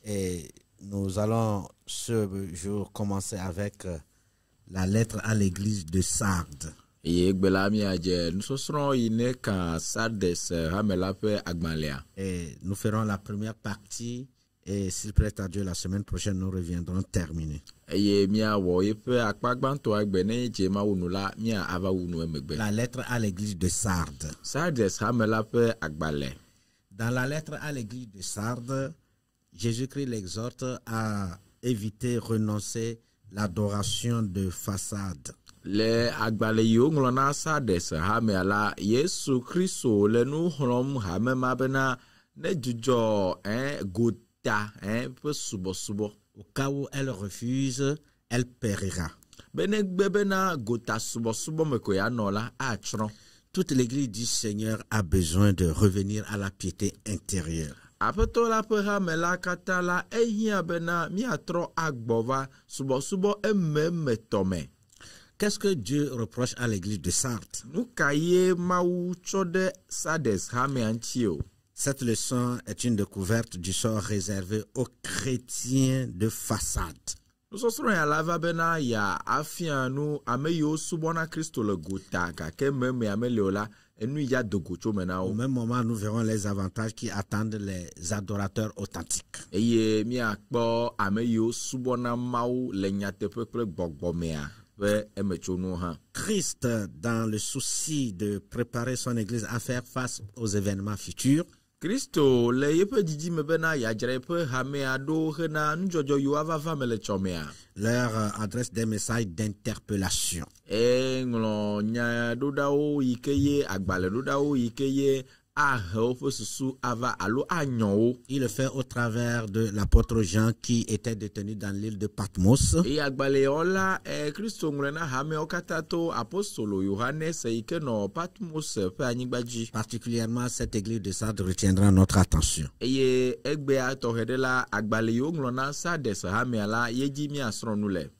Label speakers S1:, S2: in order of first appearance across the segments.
S1: Et nous allons ce jour commencer avec la lettre à l'église de Sardes. Et nous ferons la première partie et s'il plaît à Dieu, la semaine prochaine, nous reviendrons terminer. La lettre à l'église de Sardes. Dans la lettre à l'église de Sardes, Jésus-Christ l'exhorte à éviter, renoncer l'adoration de façade. Le agbale yo nglona Sardes ha me ala Yesu Kristo le nu hrom ha me mabena ne jujo gota pe subo subo. Au cas où elle refuse, elle périra. Bene gbebena gota subo subo me ko ya no la achron. Toute l'église du Seigneur a besoin de revenir à la piété intérieure. Apeto la peha me la kata la ehia bena mi atro agbova subo subo emme tome. Qu'est-ce que Dieu reproche à l'église de Sardes? Cette leçon est une découverte du sort réservé aux chrétiens de façade. Au même moment, nous verrons les avantages qui attendent les adorateurs authentiques. Christ, dans le souci de préparer son église à faire face aux événements futurs, leur adresse des messages d'interpellation. Il le fait au travers de l'apôtre Jean qui était détenu dans l'île de Patmos. Particulièrement, cette église de Sardes retiendra notre attention.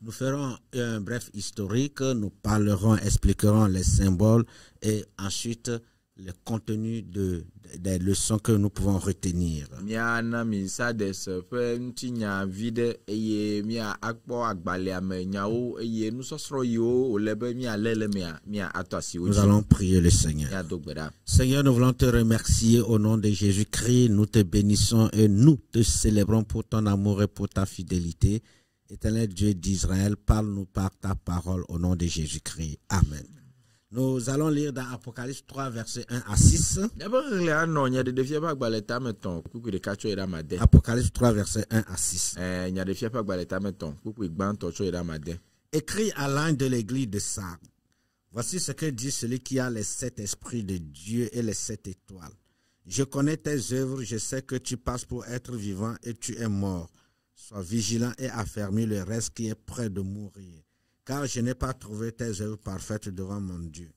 S1: Nous ferons un bref historique, nous parlerons, expliquerons les symboles et ensuite le contenu des leçons que nous pouvons retenir. Nous allons prier le Seigneur. Seigneur, nous voulons te remercier au nom de Jésus-Christ. Nous te bénissons et nous te célébrons pour ton amour et pour ta fidélité. Éternel Dieu d'Israël, parle-nous par ta parole au nom de Jésus-Christ. Amen. Nous allons lire dans Apocalypse 3, versets 1 à 6. Apocalypse 3, versets 1 à 6. Écrit à l'ange de l'église de Sardes. Voici ce que dit celui qui a les 7 esprits de Dieu et les 7 étoiles. Je connais tes œuvres, je sais que tu passes pour être vivant et tu es mort. Sois vigilant et affermis le reste qui est près de mourir. Car je n'ai pas trouvé tes œuvres parfaites devant mon Dieu.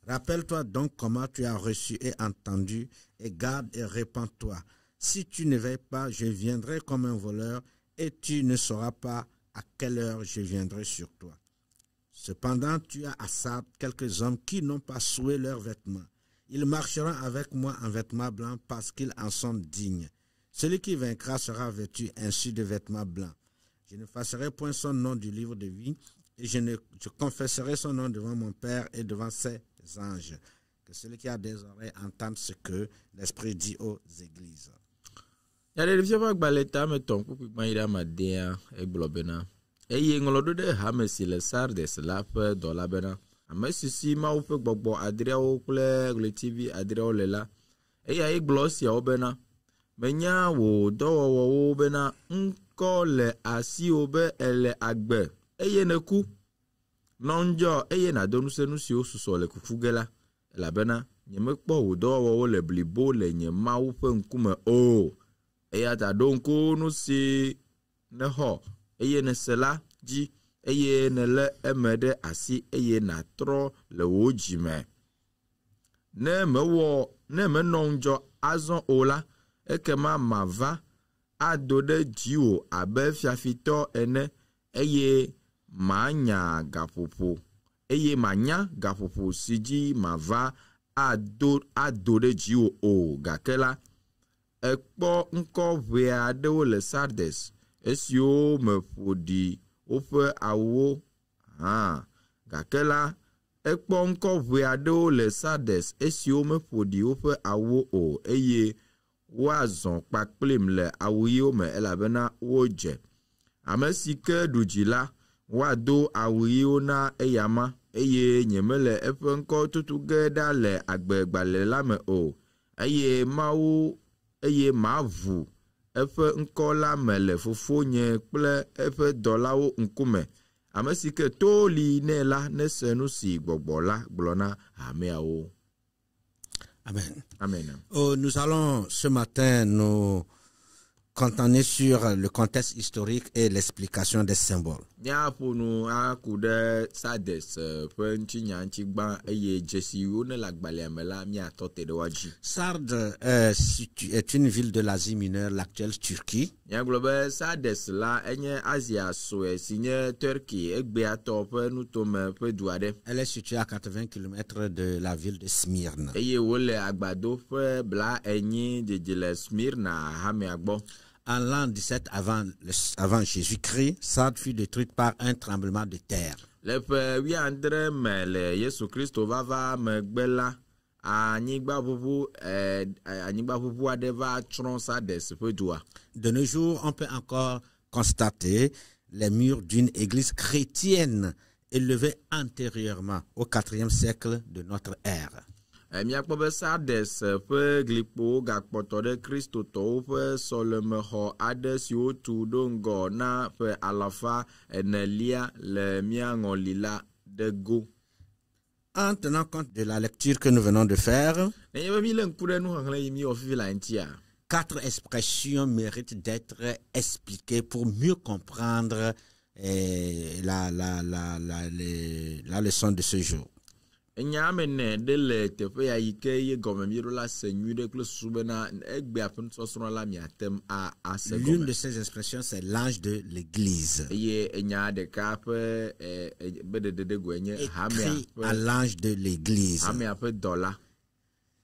S1: Rappelle-toi donc comment tu as reçu et entendu, et garde et répands-toi. Si tu ne veilles pas, je viendrai comme un voleur, et tu ne sauras pas à quelle heure je viendrai sur toi. Cependant, tu as à Sardes quelques hommes qui n'ont pas souillé leurs vêtements. Ils marcheront avec moi en vêtements blancs parce qu'ils en sont dignes. Celui qui vaincra sera vêtu ainsi de vêtements blancs. Je ne effacerai point son nom du livre de vie, et je confesserai son nom devant mon Père et devant ses anges. Que celui qui a des oreilles entende ce que l'Esprit dit aux églises.
S2: Eye ne ku nonjo eye na donu se nu si osuso le kufugela la bena nyeme kpo wodo wo le blibo le nyema wo pe nkume o eya ta donko nu si ne ho eye ne sela ji eye ne le emede asi eye na tro le wo jime ne me nonjo azon ola ekema mava adode jiwo abe fiafito ene eye manya gapopo eye manya gapopo siji mava adore jiwo o gakela ekpɔ ŋkɔ ʋe aɖewo le Sardes esiwo me ƒo ɖi woƒe awuwo hã, gake la ekpɔ ŋkɔ ʋe aɖewo le Sardes esiwo meƒo ɖi woƒe awuwo o, eye woazɔ kpakplim le awu ɣiwo me elabena wodze. Ame si ke ɖu dzi la woado awu ɣiwo na eyama, eye nyemele eƒe ŋkɔ tutu ge ɖa le agbegbalẽ la me o, eye mavu eƒe ŋkɔ la me le fofonye kple eƒe dɔlawo ŋkume. Ame si ke to li nɛ la nese nu si gbɔgbɔ la gblɔ na hameawo.
S1: Amen.
S2: Amen.
S1: Nous allons ce matin nous contenter sur le contexte historique et l'explication des symboles.
S2: Nyaponu aku ɖe Sardes ƒe ŋutinya ŋutigba eye dzesiwo ne le agbalẽa me la miatɔ te ɖe woadzi.
S1: Sardes est une ville de l'Asie mineure, l'actuelle Turquie.
S2: Nyagblɔ be Sardes la enye Asia sue si nye Turkey egbeatɔ ƒe nutome ƒe du aɖe.
S1: Elle est située à 80 km de la ville de Smyrne.
S2: Eye wole agbado ƒe bla enyi dzedze le Smyrna hamea gbɔ.
S1: En l'an 17 avant Jésus-Christ, Sardes fut détruite par un tremblement de terre.
S2: Le ƒe 17 me le Yesu Kristo vava megbe la, anyigba ʋuʋu aɖe va tsrɔ̃ Sardes ƒe dua.
S1: De nos jours, on peut encore constater les murs d'une église chrétienne élevée antérieurement au 4e siècle de notre ère.
S2: Miakpɔ be Sardes ƒe glikpowo gakpɔtɔ ɖe kristotɔwo ƒe sɔlemexɔ aɖe siwo tu ɖo ŋgɔ na ƒe 400 le miaŋɔli la ɖe go.
S1: En tenant compte de la lecture que nous venons de faire,
S2: nenye be mi le ŋku ɖe nuxexlẽ yi mi wɔ fifi la ŋutia,
S1: 4 expressions méritent d'être expliquées pour mieux comprendre la leçon de ce jour.
S2: Enya ame ne ɖe le teƒe ya yi ke ye gɔme mi ɖo la se nyui ɖe kple susu bena egbea ƒe nusɔsrɔ̃ la miatem ase gɔme.
S1: L'une de ces expressions, c'est l'ange de l'église.
S2: Eye enya ɖeka ƒe be ɖeɖeɖe goe nye
S1: Écrit à l'ange de l'église.
S2: hamea ƒe dɔla.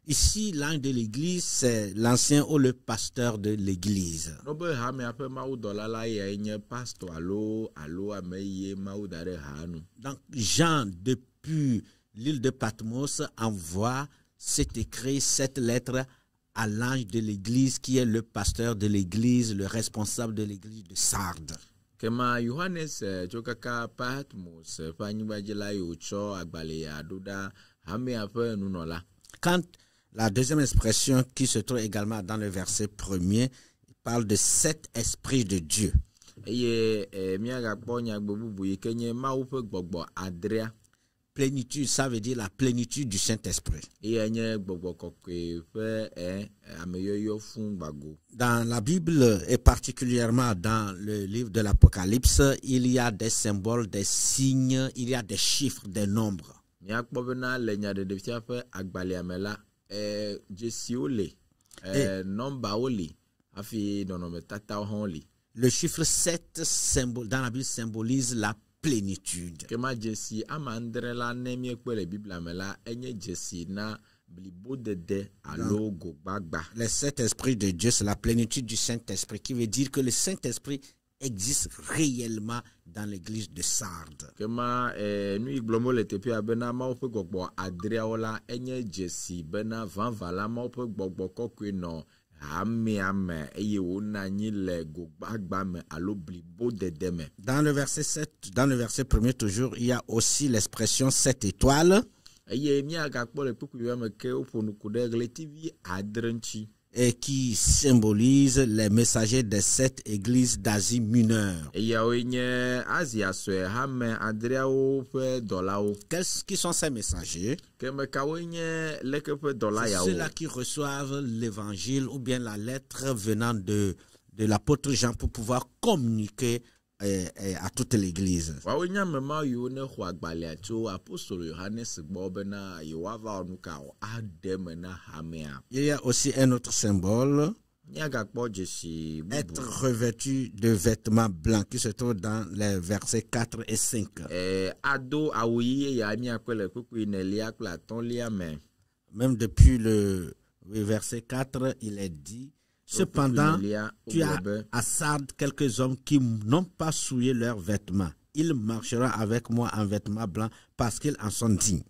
S1: Ici, l'ange de l'église, c'est l'ancien ou le pasteur de l'église.
S2: No be hamea ƒe mawudɔla la yae nye pastor alo ame yi mawu da ɖe ha nu.
S1: Donc, Jean, depuis l'île de Patmos, envoie cet écrit, cette lettre à l'ange de l'église qui est le pasteur de l'église, le responsable de l'église de Sardes.
S2: Kema Yohanes tso kaka Patmos ƒe anyigbadzila yi wotsɔ agbalẽ ya ɖo ɖa hamea ƒe nunɔla.
S1: Quand la deuxième expression qui se trouve également dans le verset 1er parle de 7 esprits de Dieu.
S2: Eye miagakpɔ nyagbe bubu yi ke nye Mawu ƒe gbɔgbɔ adrea.
S1: Plénitude, ça veut dire la plénitude du Saint-Esprit.
S2: Eye nye gbɔgbɔ kɔkɔe ƒe ameyoyo fún gbago.
S1: Dans la Bible et particulièrement dans le livre de l'Apocalypse, il y a des symboles, des signes, il y a des chiffres, des nombres.
S2: Miakpɔ bena le nyaɖeɖefia ƒe agbalẽa me la, dzesiwo le, nɔmbawo li, hafi nɔnɔmetatawo hã li.
S1: Le chiffre 7 dans la Bible symbolise la plénitude.
S2: Kema dzesi amandre la ne miekpe le Biblia me la enye dzesi na blibodede alo gogbagba.
S1: Les 7 esprits de Dieu, c'est la plénitude du Saint-Esprit, qui veut dire que le Saint-Esprit existe réellement dans l'église de Sardes.
S2: Kema nu igblɔm le teƒea bena Mawu ƒe gbɔgbɔ adreawo la enye dzesi bena vava la Mawu ƒe gbɔgbɔ kɔkɔe nɔ hamea me eye wona anyi le gogbagba me alo blibodede me.
S1: Dans le verset 7, dans le verset 1er toujours, il y a aussi l'expression 7 étoiles.
S2: Eye miagakpɔ le kpukpuea me ke woƒo nuku ɖe ɣletivi adre ŋuti.
S1: Et qui symbolise les messagers des 7 églises d'Asie mineure.
S2: Eyawo nye Asia sue hame adreawo ƒe dɔlawo.
S1: Qui sont ces messagers?
S2: Kemekawo nye leke ƒe dɔla yawo.
S1: Ceux-là qui reçoivent l'évangile ou bien la lettre venant de l'apôtre Jean pour pouvoir communiquer à toute l'église.
S2: Wawo nye amema yiwo ne xɔ agbalẽa tso apostolo Yohanes gbɔ bena yewoava wɔ nu ka aɖe me na hamea.
S1: Il y a aussi un autre symbole.
S2: Miagakpɔ dzesi bubu.
S1: Être revêtu de vêtements blancs qui se trouve dans les versets 4 et 5.
S2: Ado awu ɣi ya miakpɔ le kpukpui 4 kple 5 me.
S1: Même depuis le verset 4, il est dit Cependant, tu as à Sardes quelques hommes qui n'ont pas souillé leurs vêtements. Ils marcheront avec moi en vêtements blancs parce qu'ils en sont dignes.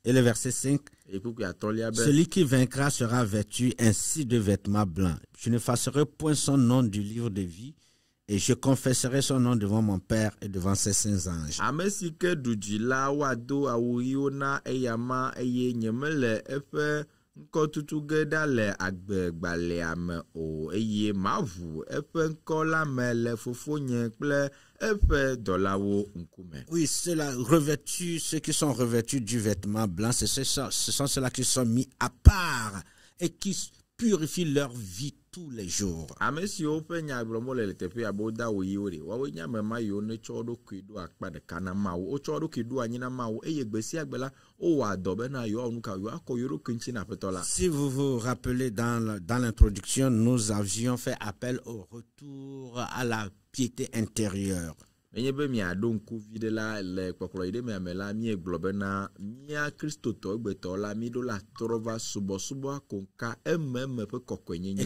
S1: Et le verset 5, celui qui vaincra sera vêtu ainsi de vêtements blancs. Je n'effacerai point son nom du livre de vie et je confesserai son nom devant mon Père et devant ses saints anges. Oui, ceux-là revêtus, ceux qui sont revêtus du vêtement blanc, ce sont ceux-là qui sont mis à part et qui purifient leur vie tous les jours. Si vous vous rappelez, dans l'introduction, nous avions fait appel au retour à la piété intérieure. Et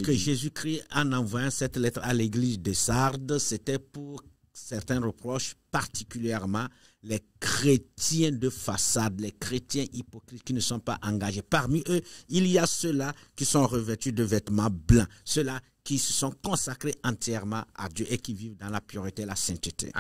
S1: que Jésus-Christ, en envoyant cette lettre à l'église de Sardes, c'était pour certains reproches, particulièrement les chrétiens de façade, les chrétiens hypocrites qui ne sont pas engagés. Parmi eux, il y a ceux-là qui sont revêtus de vêtements blancs, ceux-là qui se sont consacrés entièrement à Dieu et qui vivent dans la pureté et la sainteté.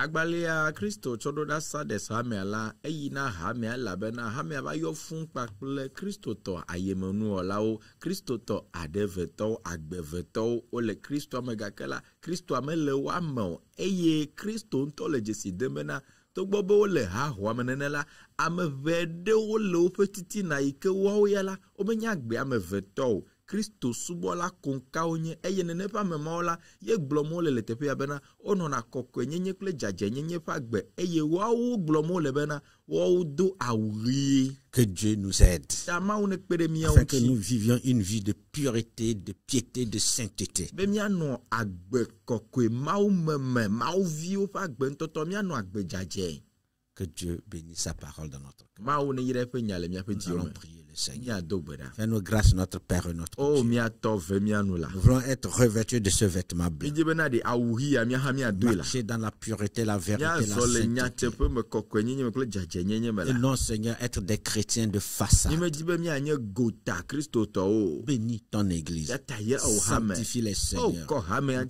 S2: Christo subola konkaonye eyene pa memola ye gbomo le tepe abena onona kokwenye kle jajenye pa gbe eye wa wo gbomo le bena wo do awri.
S1: Que Dieu nous aide afin que nous vivions une vie de pureté, de piété, de sainteté.
S2: Be miano agbe kokwe mau meme mau vio pa gbe ntoto miano agbe jaje.
S1: Que Dieu bénisse sa parole dans notre cœur.
S2: Mau ne yire pe nyale mi pe
S1: Nous allons prier le Seigneur.
S2: Seigneur.
S1: Fais-nous grâce, notre Père et notre Dieu. Nous voulons être revêtus de ce vêtement blanc. Marcher dans la pureté, la vérité, la sainteté. Et non, Seigneur, être des chrétiens de façade. Bénis ton Église. Sanctifie les Seigneurs.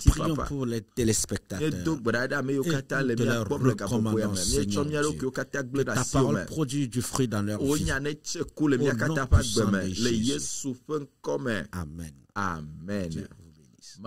S1: Prions pour les téléspectateurs. Et nous te leur recommandons, Seigneur Dieu, que ta parole produit du fruit dans leur vie. Amen.
S2: Amen.
S1: Dieu vous bénisse.